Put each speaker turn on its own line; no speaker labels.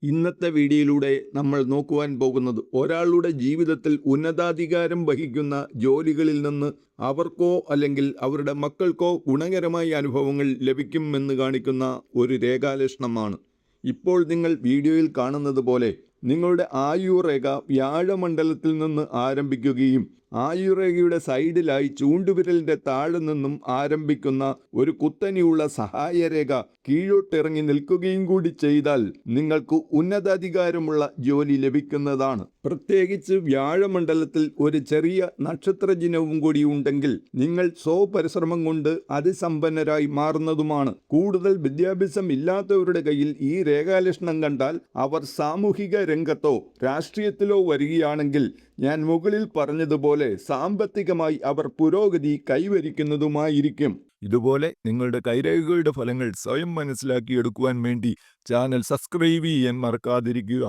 ഇന്നത്തെ വീഡിയോയിലൂടെ നമ്മൾ നോക്കുവാൻ പോകുന്നത് ഒരാളുടെ ജീവിതത്തിൽ ഉന്നതാധികാരം വഹിക്കുന്ന ജോലികളിൽ നിന്ന് അവർക്കോ അല്ലെങ്കിൽ അവരുടെ മക്കൾക്കോ ഗുണകരമായ അനുഭവങ്ങൾ ലഭിക്കുമെന്ന് കാണിക്കുന്ന ഒരു രേഖാലക്ഷണമാണ്. ഇപ്പോൾ നിങ്ങൾ വീഡിയോയിൽ കാണുന്നത് പോലെ നിങ്ങളുടെ ആയുർരേഖ വ്യാഴമണ്ഡലത്തിൽ നിന്ന് ആരംഭിക്കുകയും ആയുർരേഖയുടെ സൈഡിലായി ചൂണ്ടുവിരലിൻ്റെ താഴെ നിന്നും ആരംഭിക്കുന്ന ഒരു കുത്തനെയുള്ള സഹായരേഖ കീഴോട്ടിറങ്ങി നിൽക്കുകയും കൂടി ചെയ്താൽ നിങ്ങൾക്ക് ഉന്നതാധികാരമുള്ള ജോലി ലഭിക്കുന്നതാണ്. പ്രത്യേകിച്ച് വ്യാഴമണ്ഡലത്തിൽ ഒരു ചെറിയ നക്ഷത്രചിഹ്നവും കൂടി ഉണ്ടെങ്കിൽ നിങ്ങൾ സ്വപരിശ്രമം കൊണ്ട് അതിസമ്പന്നരായി മാറുന്നതുമാണ്. കൂടുതൽ വിദ്യാഭ്യാസം ഇല്ലാത്തവരുടെ കയ്യിൽ ഈ രേഖാലക്ഷണം കണ്ടാൽ അവർ സാമൂഹിക രംഗത്തോ രാഷ്ട്രീയത്തിലോ വരികയാണെങ്കിൽ ഞാൻ മുകളിൽ പറഞ്ഞതുപോലെ സാമ്പത്തികമായി അവർ പുരോഗതി കൈവരിക്കുന്നതുമായിരിക്കും. ഇതുപോലെ നിങ്ങളുടെ കൈരേഖകളുടെ ഫലങ്ങൾ സ്വയം മനസ്സിലാക്കിയെടുക്കുവാൻ വേണ്ടി ചാനൽ സബ്സ്ക്രൈബ് ചെയ്യാൻ മറക്കാതിരിക്കുക.